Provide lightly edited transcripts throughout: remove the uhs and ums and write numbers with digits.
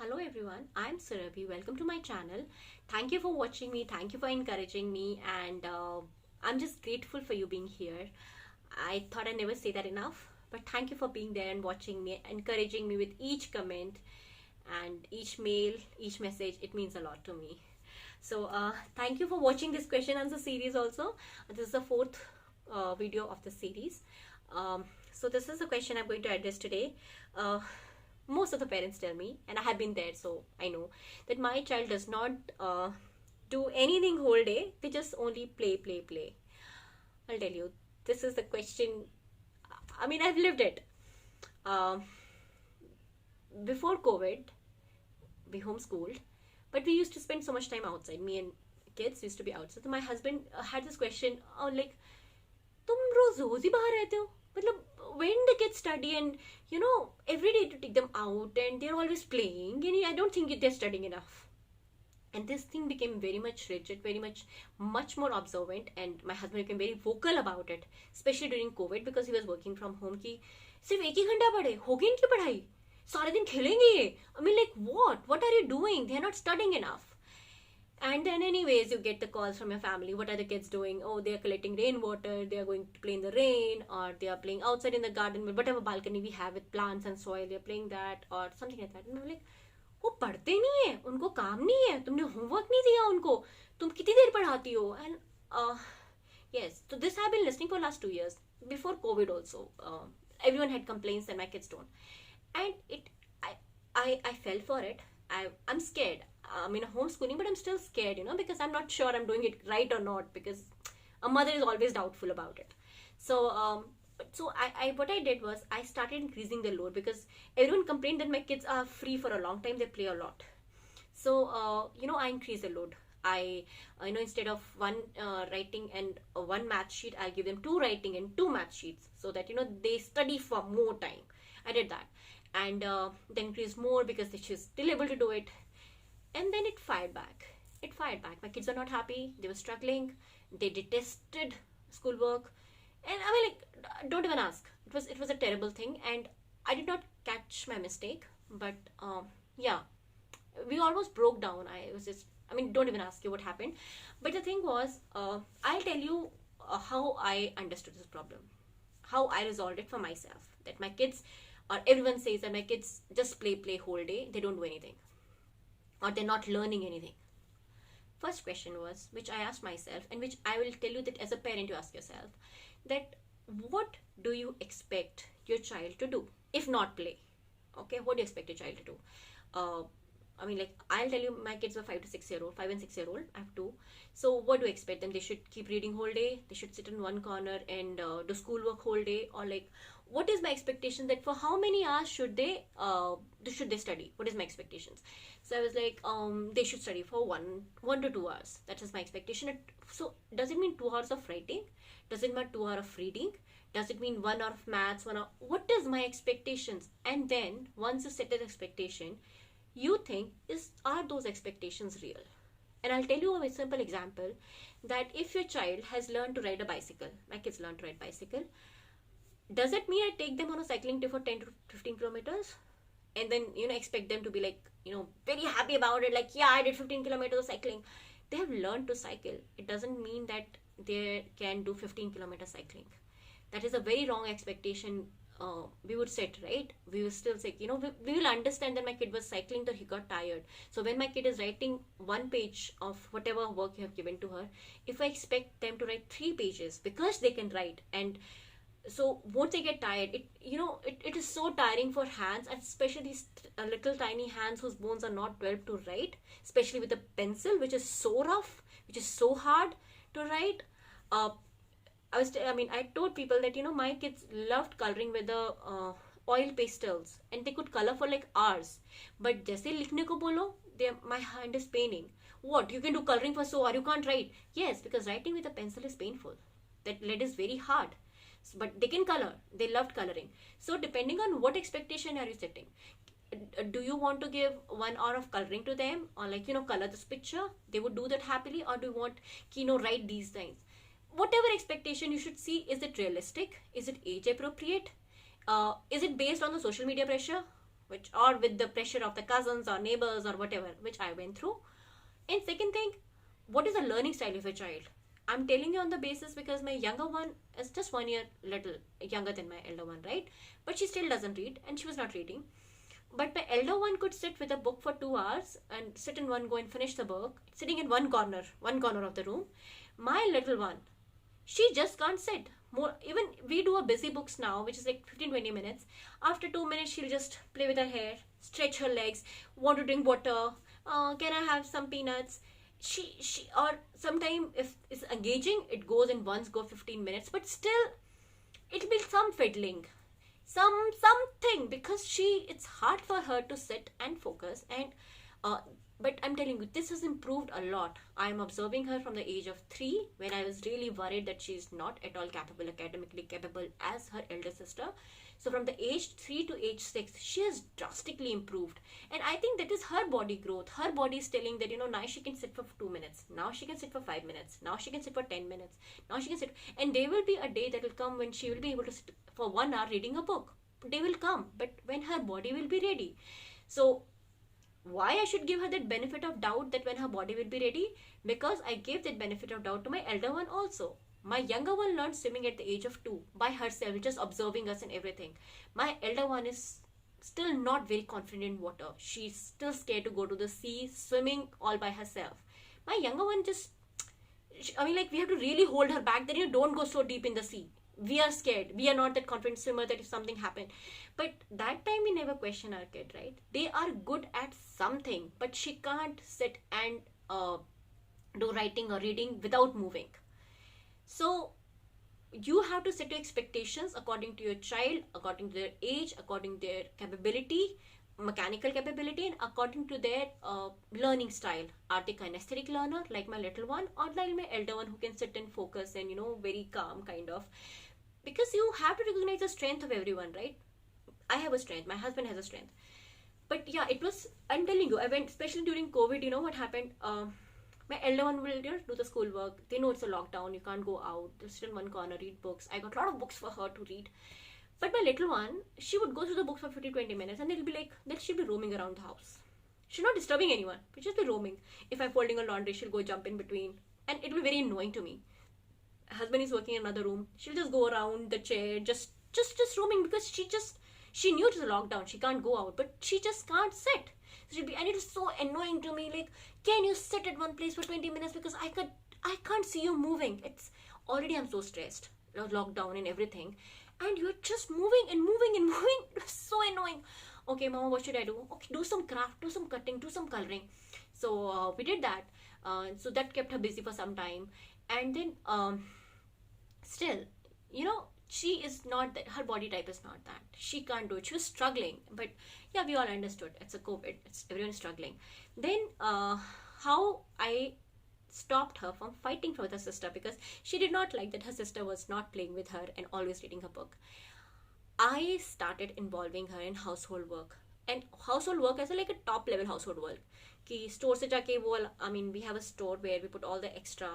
Hello everyone, I'm Surabhi. Welcome to my channel. Thank you for watching me. Thank you for encouraging me, and I'm just grateful for you being here. I thought I never say that enough, but thank you for being there and watching me, encouraging me with each comment and each mail, each message. It means a lot to me. So thank you for watching this question answer series also. This is the fourth video of the series. So this is the question I'm going to address today. Most of the parents tell me, and I have been there, so I know that my child does not do anything whole day. They just only play, play, play. I'll tell you, this is the question. I mean, I've lived it. Uh, Before COVID, we homeschooled, but we used to spend so much time outside. Me and kids used to be outside. So my husband had this question, like, तुम रोज रोज ही बाहर रहते हो मतलब when the kids study and every day to take them out and they're always playing and I don't think they're studying enough. And this thing became very much rigid, very much more observant, and my husband became very vocal about it, especially during COVID because he was working from home. कि सिर्फ एक ही घंटा पढ़े होगी इनकी पढ़ाई सारे दिन खेलेंगे ये. I mean, like, what are you doing? They're not studying enough. And then anyways, you get the calls from your family. What are the kids doing? Oh, they are collecting rainwater, they are going to play in the rain, or they are playing outside in the garden with whatever balcony we have with plants and soil, they are playing that or something like that. And I'm like, वो पढ़ते नहीं है, उनको काम नहीं है, तुमने homework नहीं दिया उनको, तुम कितनी देर पढ़ाती हो? And yes, so this I've been listening for last 2 years. Before COVID also, everyone had complaints that my kids don't. And I fell for it. I'm scared. I'm in a homeschooling, but I'm still scared, because I'm not sure I'm doing it right or not, because a mother is always doubtful about it. So I what I did was I started increasing the load because everyone complained that my kids are free for a long time, they play a lot. So I increase the load. I instead of one writing and one math sheet, I give them 2 writing and 2 math sheets so that they study for more time. I did that, and then increased more because she's still able to do it. And then it fired back. My kids are not happy. They were struggling. They detested schoolwork. And I mean, like, don't even ask. It was a terrible thing, and I did not catch my mistake. But yeah, we almost broke down. Don't even ask you what happened. But the thing was, I'll tell you how I understood this problem, how I resolved it for myself. That my kids, or everyone says that my kids just play whole day. They don't do anything, or they're not learning anything. First question was, which I asked myself, and which I will tell you that as a parent you ask yourself, that what do you expect your child to do if not play? Okay, what do you expect your child to do? I'll tell you, my kids were 5 and 6 year old. I have 2. So what do you expect them? They should keep reading whole day? They should sit in one corner and do schoolwork whole day? Or like, what is my expectation that for how many hours should they study? What is my expectations? So I was like, they should study for 1 to 2 hours. That is my expectation. So does it mean 2 hours of writing? Does it mean 2 hours of reading? Does it mean 1 hour of maths? 1 hour? What is my expectations? And then once you set an expectation, you think, are those expectations real? And I'll tell you a very simple example, that if your child has learned to ride a bicycle, my kids learned to ride bicycle, does it mean I take them on a cycling trip for 10 to 15 kilometers and then expect them to be like very happy about it, like, yeah, I did 15 kilometers of cycling? They have learned to cycle. It doesn't mean that they can do 15 kilometers cycling. That is a very wrong expectation. We would set, right? We will still say, we will understand that my kid was cycling that he got tired. So when my kid is writing 1 page of whatever work you have given to her, if I expect them to write 3 pages because they can write, and so won't they get tired? It is so tiring for hands, and especially these little tiny hands whose bones are not developed to write, especially with a pencil which is so rough, which is so hard to write. I told people that my kids loved coloring with the oil pastels, and they could color for like hours. But जैसे लिखने को बोलो, my hand is paining. What, you can do coloring for so hours, you can't write? Yes, because writing with a pencil is painful. That lead is very hard. But they can color. They loved coloring. So depending on what expectation are you setting, do you want to give 1 hour of coloring to them, or like color this picture? They would do that happily, or do you want write these things? Whatever expectation you should see, is it realistic? Is it age appropriate? Is it based on the social media pressure? or with the pressure of the cousins or neighbors or whatever, which I went through. And second thing, what is the learning style of a child? I'm telling you on the basis because my younger one is just 1 year little younger than my elder one, right? But she still doesn't read, and she was not reading. But my elder one could sit with a book for 2 hours and sit in one go and finish the book, sitting in one corner of the room. My little one, she just can't sit. More, even we do a busy books now, which is like 15-20 minutes. After 2 minutes, she'll just play with her hair, stretch her legs, want to drink water. Can I have some peanuts? She or sometime if it's engaging, it goes in once go 15 minutes, but still it'll be some fiddling, something, because it's hard for her to sit and focus. And but I'm telling you, this has improved a lot. I'm observing her from the age of 3, when I was really worried that she's not at all academically capable as her elder sister. So from the age 3 to age 6, she has drastically improved. And I think that is her body growth. Her body is telling that, now she can sit for 2 minutes. Now she can sit for 5 minutes. Now she can sit for 10 minutes. Now she can sit. And there will be a day that will come when she will be able to sit for 1 hour reading a book. They will come, but when her body will be ready. So why I should give her that benefit of doubt that when her body will be ready? Because I gave that benefit of doubt to my elder one also. My younger one learned swimming at the age of 2 by herself, just observing us and everything. My elder one is still not very confident in water. She's still scared to go to the sea, swimming all by herself. My younger one we have to really hold her back that don't go so deep in the sea. We are scared. We are not that confident swimmer that if something happened. But that time we never question our kid, right? They are good at something, but she can't sit and do writing or reading without moving. So you have to set your expectations according to your child, according to their age, according to their capability, mechanical capability, and according to their learning style. Are they kinesthetic learner like my little one, or like my elder one who can sit and focus and very calm kind of? Because you have to recognize the strength of everyone, right? I have a strength, my husband has a strength. But yeah, I'm telling you, I went, especially during COVID, what happened? My elder one will do the schoolwork. They know it's a lockdown. You can't go out. Just sit in one corner, read books. I got a lot of books for her to read. But my little one, she would go through the books for 15-20 minutes, and she'll be roaming around the house. She's not disturbing anyone. She'll just be roaming. If I'm folding a laundry, she'll go jump in between. And it'll be very annoying to me. Husband is working in another room. She'll just go around the chair, just roaming, because she knew it was a lockdown. She can't go out, but she just can't sit. And it is so annoying to me. Like, can you sit at one place for 20 minutes? Because I can't see you moving. It's already, I'm so stressed. Lockdown and everything. And you're just moving and moving and moving. It's so annoying. Okay, Mama, what should I do? Okay, do some craft, do some cutting, do some coloring. So we did that. So that kept her busy for some time. And then still, she is not that, her body type is not that. She can't do it. She was struggling. But yeah, we all understood. It's a COVID. Everyone's struggling. Then how I stopped her from fighting with her sister, because she did not like that her sister was not playing with her and always reading her book. I started involving her in household work. And household work as like a top level household work. Store se jaake we have a store where we put all the extra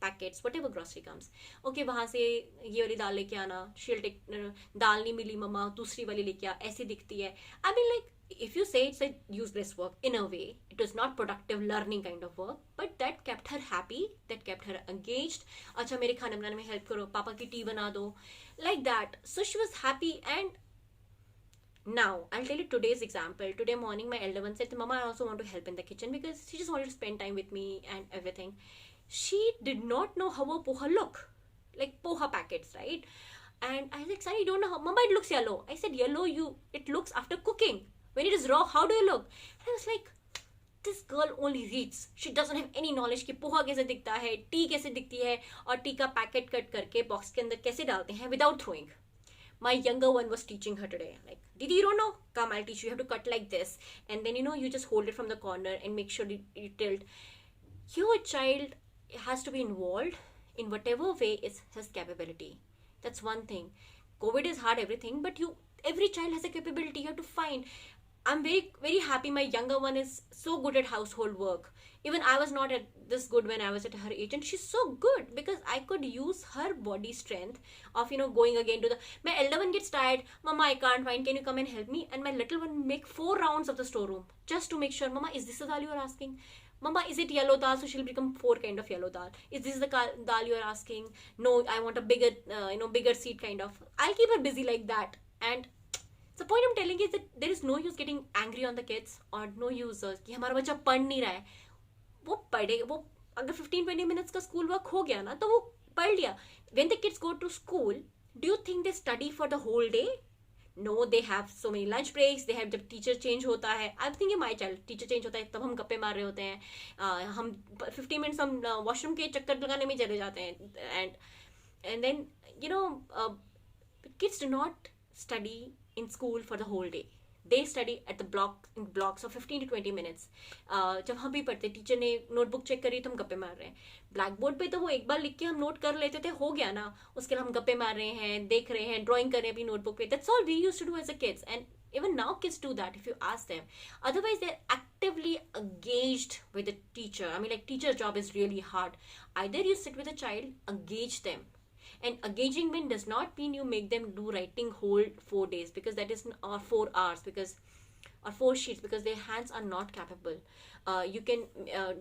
packets, whatever grocery comes. Okay, wahan se ye wali dal leke aana. She'll take, dal nahi mili mama, dusri wali leke aa, aise dikhti hai. If you say it's a useless work, in a way, it was not productive learning kind of work, but that kept her happy, that kept her engaged. Acha, mere khana banane mein help karo, papa ki tea bana do, like that. So she was happy. And now, I'll tell you today's example. Today morning, my elder one said, Mama, I also want to help in the kitchen, because she just wanted to spend time with me and everything. She did not know how a poha look, like poha packets, right? And I was like, Sunny, you don't know how? Mama, it looks yellow. I said, yellow, it looks after cooking. When it is raw, how do you look? And I was like, this girl only reads. She doesn't have any knowledge कि पोहा कैसे दिखता है, T कैसे दिखती है, और T का packet cut करके बॉक्स के अंदर कैसे डालते हैं without throwing. My younger one was teaching her today. Like, Didi, you don't know? Come, I'll teach you. You have to cut like this. And then, you just hold it from the corner and make sure you tilt. Your child has to be involved in whatever way is his capability. That's one thing. COVID is hard, everything, but every child has a capability. You have to find. I'm very, very happy my younger one is so good at household work. Even I was not at this good when I was at her age, and she's so good because I could use her body strength of, going again to the. My elder one gets tired, Mama, I can't find, can you come and help me? And my little one make 4 rounds of the storeroom just to make sure, Mama, is this the dal you are asking? Mama, is it yellow dal? So she'll become 4 kind of yellow dal. Is this the dal you are asking? No, I want a bigger, bigger seed kind of. I'll keep her busy like that. And the point I'm telling is that there is no use getting angry on the kids or no use कि हमारा बच्चा पढ़ नहीं रहा है. वो पढ़े, वो अगर 15-20 minutes का school work हो गया ना तो वो पढ़ लिया. When the kids go to school, do you think they study for the whole day? No, they have so many lunch breaks. They have जब teacher change होता है. I'm thinking my child teacher change होता है तब हम गप्पे मार रहे होते हैं. हम 15 minutes हम washroom के चक्कर लगाने में चले जाते हैं. And then kids do not study in school for the whole day. They study at the in blocks of 15 to 20 minutes. जब हम भी पढ़ते टीचर ने नोटबुक चेक करी तो हम गप्पे मार रहे हैं. ब्लैक बोर्ड पे तो वो एक बार लिख के हम नोट कर लेते थे, हो गया ना. उसके लिए हम गप्पे मार रहे हैं, देख रहे हैं, ड्राइंग कर रहे हैं अपनी नोटबुक पे. That's all we used to do as a kids, and even now kids do that if you ask them. Otherwise they're actively engaged with the teacher. I mean, like, teacher's job is really hard. Either you sit with a child, engage them. And engagement does not mean you make them do writing whole 4 days, because that is, or 4 hours, because, or 4 sheets, because their hands are not capable. You can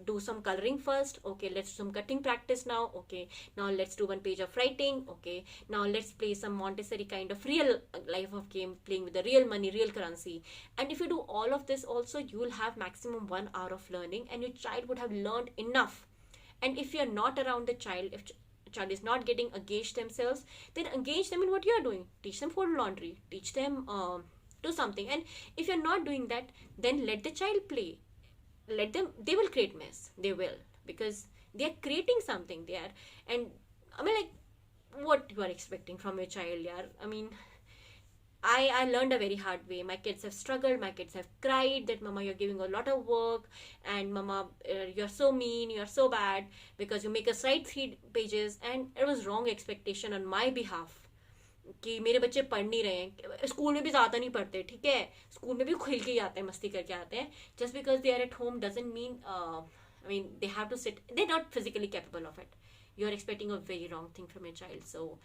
do some coloring first. Okay, let's do some cutting practice now. Okay, now let's do 1 page of writing. Okay, now let's play some Montessori kind of real life of game, playing with the real money, real currency. And if you do all of this also, you will have maximum 1 hour of learning, and your child would have learned enough. And if you're not around the child, if child is not getting engaged themselves, then engage them in what you are doing. Teach them fold laundry, teach them do something. And if you're not doing that, then let the child play. Let them, they will create mess. They will, because they are creating something there. And I mean, like, what you are expecting from your child, yeah? I mean, I learned a very hard way. My kids have struggled. My kids have cried that, Mama, you're giving a lot of work, and Mama, you're so mean, you're so bad because you make us write 3 pages. And it was wrong expectation on my behalf कि मेरे बच्चे पढ़ नहीं रहे हैं. School में भी ज़्यादा नहीं पढ़ते, ठीक है, स्कूल में भी खेल के ही आते हैं, मस्ती करके आते हैं. Just because they are at home doesn't mean I mean, they have to sit, they're not physically capable of it. You're expecting a very wrong thing from your child. So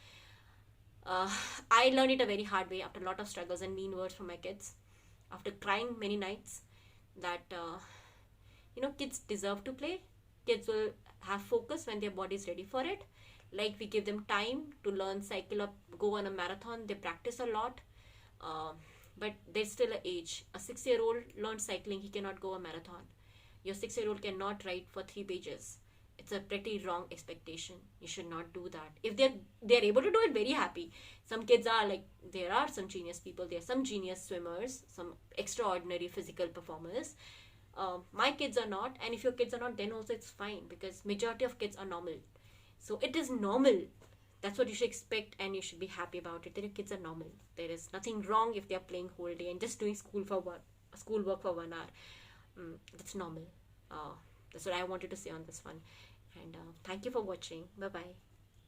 I learned it a very hard way after a lot of struggles and mean words from my kids, after crying many nights that kids deserve to play. Kids will have focus when their body is ready for it. Like, we give them time to learn cycle up, go on a marathon. They practice a lot, but there's still an age. A 6-year-old learns cycling, he cannot go a marathon. Your 6-year-old cannot write for 3 pages. It's a pretty wrong expectation. You should not do that. If they're able to do it, very happy. Some kids are like, there are some genius people, there are some genius swimmers, some extraordinary physical performers. My kids are not, and if your kids are not, then also it's fine, because majority of kids are normal. So it is normal. That's what you should expect, and you should be happy about it. That your kids are normal. There is nothing wrong if they are playing whole day and just doing school work for 1 hour. That's normal. That's what I wanted to say on this one. And thank you for watching. Bye bye.